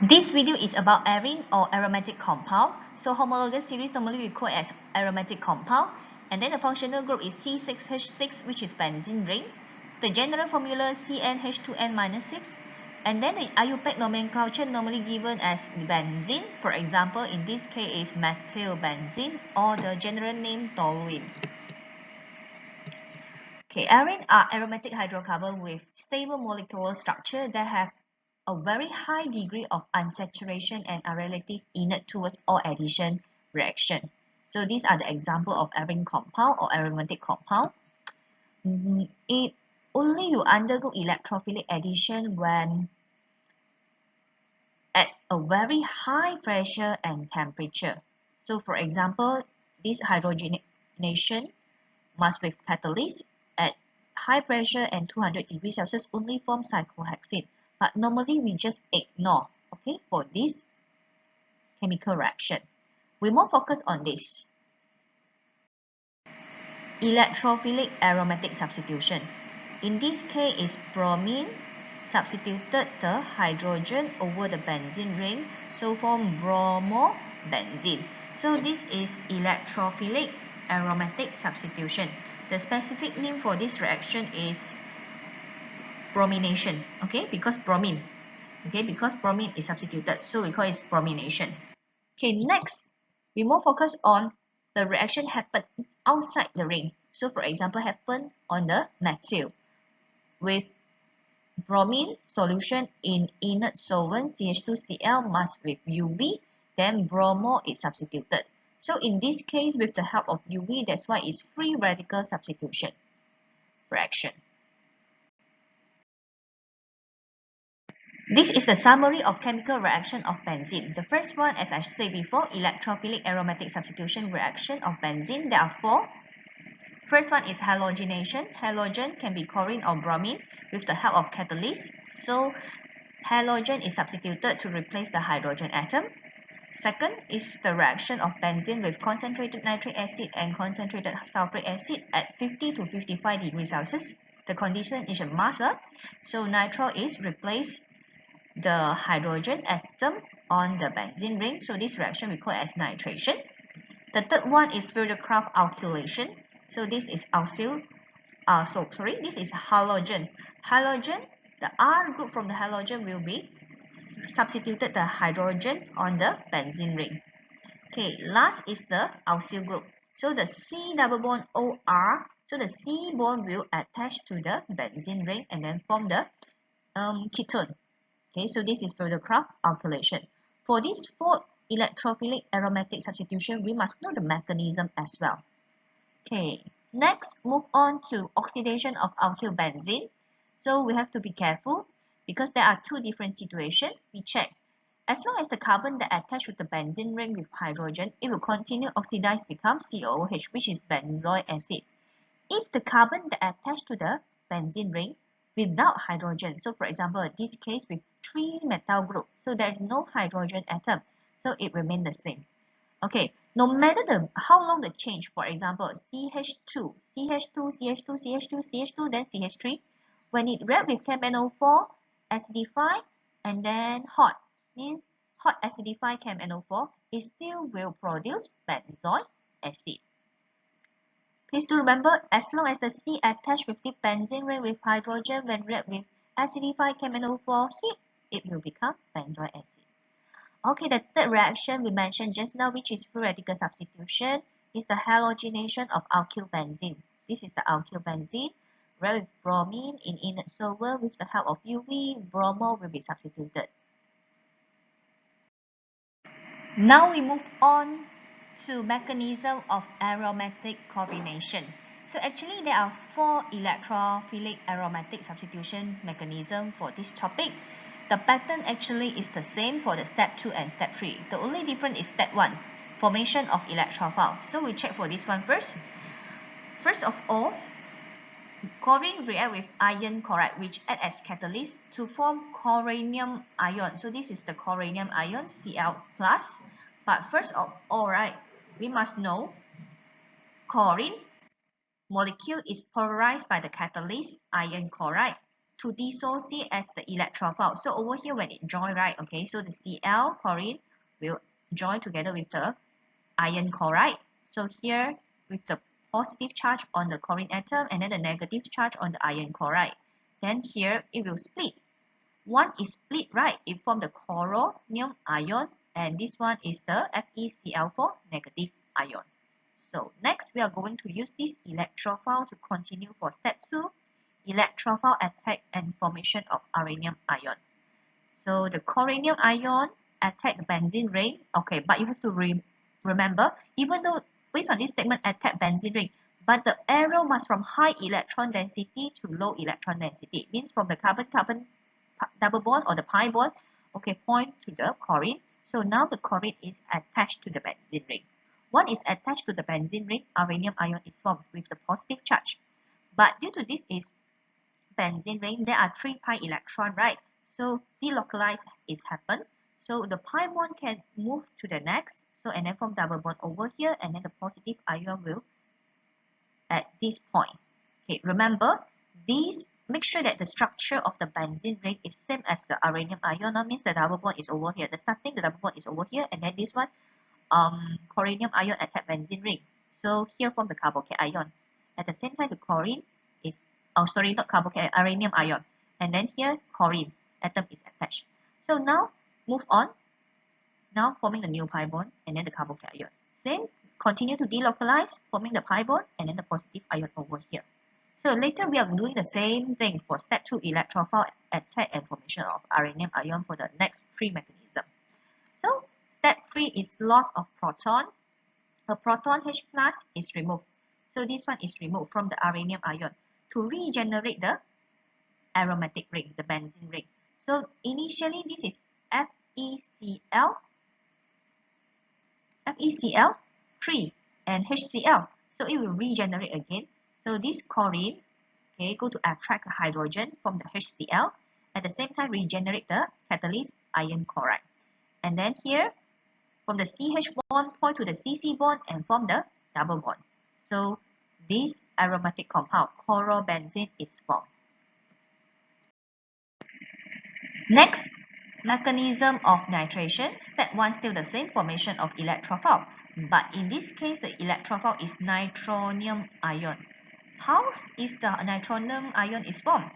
This video is about arene or aromatic compound. So homologous series normally we call as aromatic compound. And then the functional group is C6H6, which is benzene ring. The general formula CnH2n-6. And then the IUPAC nomenclature normally given as benzene. For example, in this case is methylbenzene or the general name toluene. Okay, arene are aromatic hydrocarbons with stable molecular structure that have a very high degree of unsaturation and are relatively inert towards all addition reaction. So these are the example of arene compound or aromatic compound. It only you undergo electrophilic addition when at a very high pressure and temperature. So for example, this hydrogenation must with catalyst at high pressure and 200 degrees Celsius only form cyclohexane. But normally we just ignore, okay, for this chemical reaction. We more focus on this. Electrophilic aromatic substitution. In this case is bromine substituted the hydrogen over the benzene ring, so form bromobenzene. So this is electrophilic aromatic substitution. The specific name for this reaction is bromination, okay, because bromine is substituted, so we call it bromination. Okay, next we more focus on the reaction happen outside the ring. So for example, happen on the methyl with bromine solution in inert solvent CH2Cl must with UV, then bromo is substituted. So in this case, with the help of UV, that's why it's free radical substitution reaction. This is the summary of chemical reaction of benzene. The first one, as I said before, electrophilic aromatic substitution reaction of benzene. There are four. First one is halogenation. Halogen can be chlorine or bromine with the help of catalyst. So halogen is substituted to replace the hydrogen atom. Second is the reaction of benzene with concentrated nitric acid and concentrated sulfuric acid at 50 to 55 degrees Celsius. The condition is a mass. So nitro is replaced the hydrogen atom on the benzene ring. So this reaction we call as nitration. The third one is Friedel-Crafts alkylation. So this is this is halogen. Halogen, the R group from the halogen will be substituted the hydrogen on the benzene ring. Okay, last is the alkyl group. So the C double bond OR, so the C bond will attach to the benzene ring and then form the ketone. Okay, so this is Friedel-Crafts alkylation. For these four electrophilic aromatic substitution, we must know the mechanism as well. Okay, next move on to oxidation of alkyl benzene. So we have to be careful because there are two different situations. We check. As long as the carbon that attached with the benzene ring with hydrogen, it will continue oxidize become COOH, which is benzoic acid. If the carbon that attached to the benzene ring without hydrogen, so for example, this case with 3 methyl group, so there is no hydrogen atom, so it remains the same. Okay, no matter how long the change, for example, CH2, then CH3, when it react with CmNO4, acidify, and then hot, means hot acidify CmNO4, it still will produce benzoic acid. Please do remember, as long as the C attached with the benzene ring with hydrogen when react with acidified CmNO4 heat, it will become benzoic acid. Okay, the third reaction we mentioned just now, which is free radical substitution, is the halogenation of alkyl benzene. This is the alkyl benzene. React with bromine in inert solvent with the help of UV, bromo will be substituted. Now we move on to mechanism of aromatic chlorination. So actually there are 4 electrophilic aromatic substitution mechanism for this topic. The pattern actually is the same for the step 2 and step 3. The only difference is step 1, formation of electrophile. So we check for this one first. First of all, chlorine react with iron chloride, which act as catalyst to form chloranium ion. So this is the chloranium ion, Cl+. But first of all, right, we must know chlorine molecule is polarized by the catalyst iron chloride. to dissociate as the electrophile. So over here when it join, right, okay, so the Cl chlorine will join together with the iron chloride. So here with the positive charge on the chlorine atom and then the negative charge on the iron chloride. Then here it will split. One is split, right? It forms the chloronium ion, and this one is the FeCl4 negative ion. So next we are going to use this electrophile to continue for step 2, electrophile attack and formation of uranium ion. So the chloranium ion attack the benzene ring. Okay, but you have to remember, even though based on this statement attack benzene ring, but the arrow must from high electron density to low electron density. It means from the carbon-carbon double bond or the pi bond, okay, point to the chlorine. So now the chlorine is attached to the benzene ring. One is attached to the benzene ring, uranium ion is formed with the positive charge. But due to this is benzene ring, there are 3 pi electron, right? So delocalize is happened. So the pi bond can move to the next. So and then form double bond over here, and then the positive ion will at this point. Okay, remember these. Make sure that the structure of the benzene ring is same as the uranium ion. That means the double bond is over here. The starting the double bond is over here, and then this one, chloranium ion attack benzene ring. So here form the carboxyl ion. At the same time, the chlorine is, oh sorry, not carboxyl, uranium ion. And then here chlorine atom is attached. So now move on. Now forming the new pi bond and then the carboxyl ion. Same, continue to delocalize, forming the pi bond and then the positive ion over here. So later we are doing the same thing for step 2, electrophile attack and formation of uranium ion for the next 3 mechanisms. So step 3 is loss of proton. A proton H plus is removed. So this one is removed from the uranium ion to regenerate the aromatic ring, the benzene ring. So initially this is FeCl3 and HCl. So it will regenerate again. So this chlorine, okay, go to attract hydrogen from the HCl. At the same time, regenerate the catalyst iron chloride. And then here, from the CH bond, point to the CC bond and form the double bond. So this aromatic compound, chlorobenzene, is formed. Next, mechanism of nitration. Step 1 still the same, formation of electrophile. But in this case, the electrophile is nitronium ion. How is the nitronium ion is formed?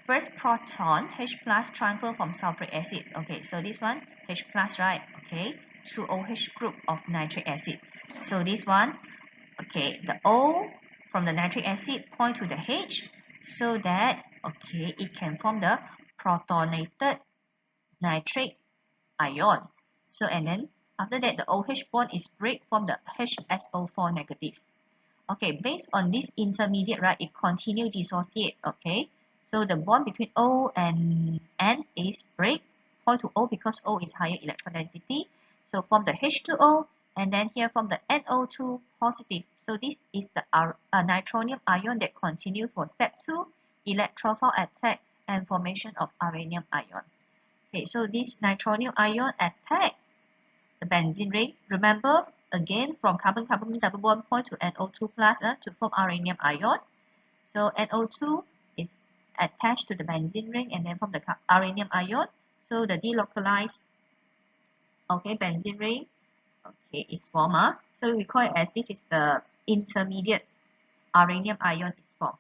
First proton, H plus transfer from sulfuric acid. Okay, so this one, H plus, right? Okay, to OH group of nitric acid. So this one, okay, the O from the nitric acid point to the H so that, okay, it can form the protonated nitric ion. So and then after that, the OH bond is break from the HSO4 negative. Okay, based on this intermediate, right, it continue dissociate, okay? So the bond between O and N is break, point to O because O is higher electron density. So from the H2O, and then here from the NO2 positive. So this is the nitronium ion that continue for step 2, electrophile attack and formation of uranium ion. Okay, so this nitronium ion attack the benzene ring. Remember, again, from carbon-carbon double bond point to NO2 plus to form uranium ion. So NO2 is attached to the benzene ring and then from the uranium ion. So the delocalized, okay, benzene ring, okay, is formed. So we call it as this is the intermediate uranium ion is formed.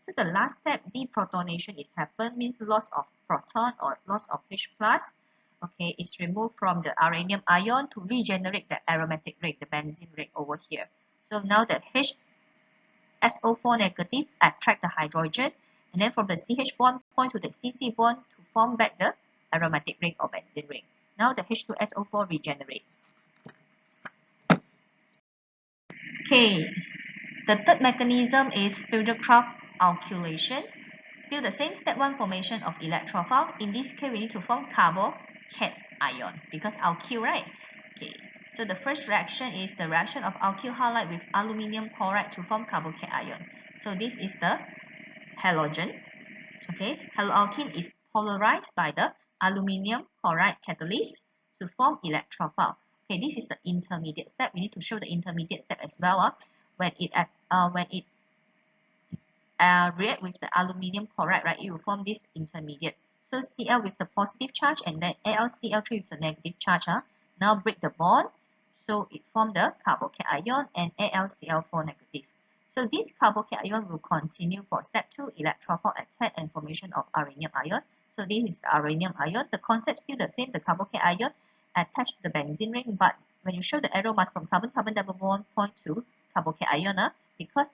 So the last step, deprotonation is happen, means loss of proton or loss of H plus. Okay, is removed from the uranium ion to regenerate the aromatic ring, the benzene ring over here. So now the HSO4 negative attract the hydrogen, and then from the CH bond point to the CC bond to form back the aromatic ring or benzene ring. Now the H2SO4 regenerate. Okay, the third mechanism is Friedel-Crafts alkylation. Still the same step 1 formation of electrophile. In this case, we need to form carbocation because alkyl, right? Okay, so the first reaction is the reaction of alkyl halide with aluminium chloride to form carbocation. So this is the halogen. Okay, haloalkene is polarized by the aluminium chloride catalyst to form electrophile. Okay, this is the intermediate step. We need to show the intermediate step as well. When it react with the aluminium chloride, right, it will form this intermediate. So Cl with the positive charge and then AlCl3 with the negative charge. Now break the bond. So it forms the carbocation and AlCl4 negative. So this carbocation will continue for step 2, electrophile attack and formation of uranium ion. So this is the uranium ion. The concept is still the same. The carbocation attached to the benzene ring, but when you show the arrow must from carbon-carbon double bond point to carbocation, because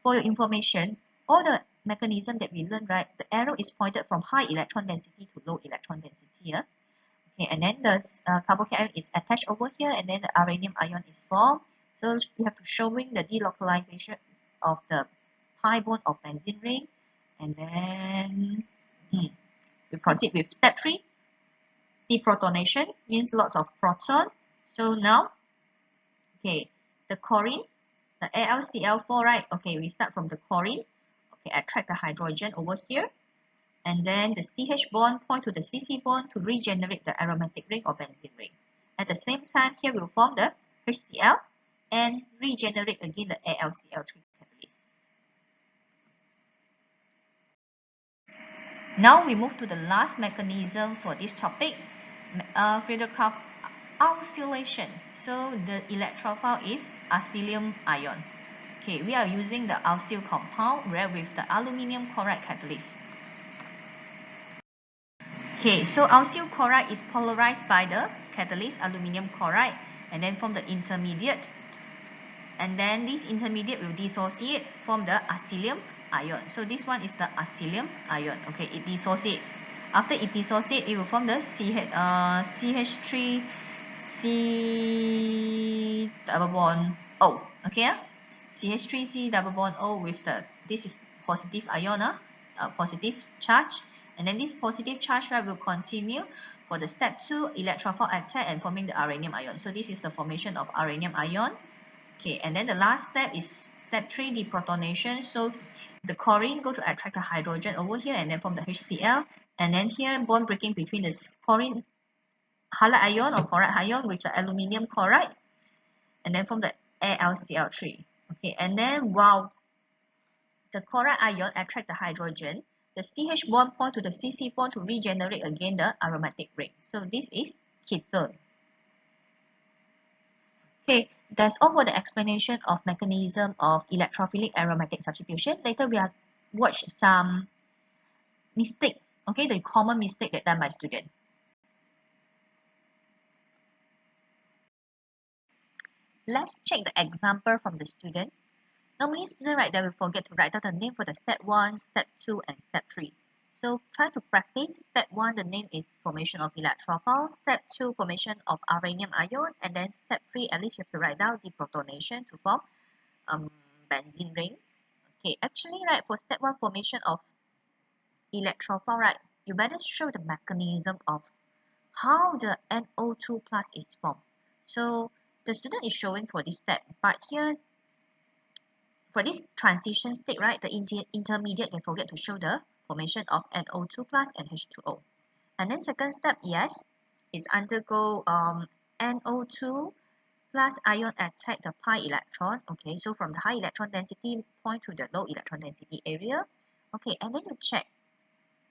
for your information, all the mechanism that we learned, right, the arrow is pointed from high electron density to low electron density. Okay, and then the carbocation is attached over here, and then the uranium ion is formed. So we have to showing the delocalization of the pi bond of benzene ring, and then we proceed with step 3. Deprotonation means lots of proton. So now, okay, the chlorine, the AlCl4, right? Okay, we start from the chlorine. Okay, attract the hydrogen over here. And then the CH bond point to the CC bond to regenerate the aromatic ring or benzene ring. At the same time, here we'll form the HCl and regenerate again the AlCl3 catalyst. Now we move to the last mechanism for this topic, Friedel-Crafts acylation. So the electrophile is acylium ion. Okay, we are using the alkyl compound react with the aluminium chloride catalyst. Okay, so alkyl chloride is polarized by the catalyst aluminium chloride and then form the intermediate. And then this intermediate will dissociate, form the acylium ion. So this one is the acylium ion. Okay, it dissociate. After it dissociate, it will form the CH3 C double bond O. Okay, CH3C double bond O with the, this is positive ion, positive charge. And then this positive charge, right, will continue for the step 2 electrophile attack and forming the uranium ion. So this is the formation of uranium ion. Okay, and then the last step is step 3, deprotonation. So the chlorine go to attract the hydrogen over here and then form the HCl. And then here bond breaking between the chlorine halide ion or chloride ion with the aluminium chloride and then form the AlCl3. Okay, and then while the chloride ion attract the hydrogen, the CH bond point to the CC bond to regenerate again the aromatic ring. So this is ketone. Okay, that's all for the explanation of mechanism of electrophilic aromatic substitution. Later we are watch some mistake, okay, the common mistake that done by student. Let's check the example from the student. Normally student, right, they will forget to write down the name for the step 1, step 2 and step 3. So try to practice. Step 1, the name is formation of electrophile. Step 2, formation of uranium ion. And then step 3, at least you have to write down deprotonation to form benzene ring. Okay, actually, right, for step 1, formation of electrophile, right, you better show the mechanism of how the NO2 plus is formed. So the student is showing for this step, but here for this transition state, right, the intermediate, they forget to show the formation of NO2 plus and H2O. And then second step, yes, is undergo NO2 plus ion attack the pi electron. Okay, so from the high electron density point to the low electron density area. Okay, and then you check.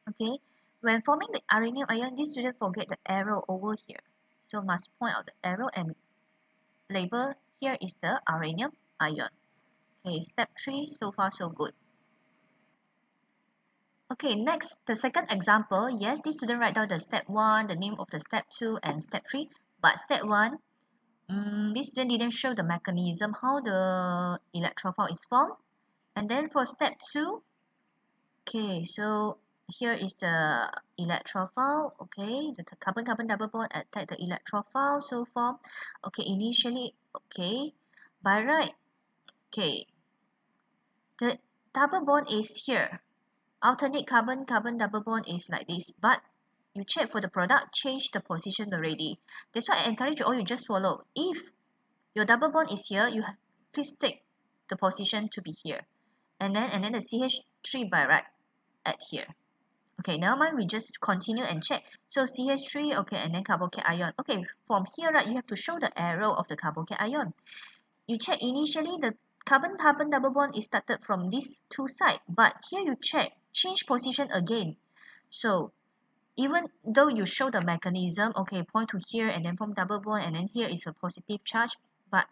Okay, when forming the uranium ion, this student forget the arrow over here. So must point out the arrow and label here is the uranium ion. Okay, step 3, so far so good. Okay, next, the second example. Yes, this student write down the step 1, the name of the step 2 and step 3. But step 1, this student didn't show the mechanism, how the electrophile is formed. And then for step 2, okay, so here is the electrophile. Okay, the carbon-carbon double bond attack the electrophile, so form. Okay, initially, okay, by right, okay, the double bond is here. Alternate carbon-carbon double bond is like this, but you check for the product, change the position already. That's why I encourage you all, you just follow. If your double bond is here, you please take the position to be here. And then the CH3 by right at here. Okay, now mind we just continue and check. So CH3, okay, and then carbocation ion. Okay, from here, right, you have to show the arrow of the carbocation ion. You check initially the carbon-carbon double bond is started from these two sides, but here you check, change position again. So even though you show the mechanism, okay, point to here and then form double bond, and then here is a positive charge, but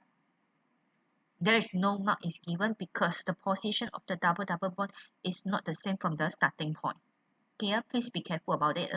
there is no mark is given because the position of the double bond is not the same from the starting point. Okay, please be careful about it.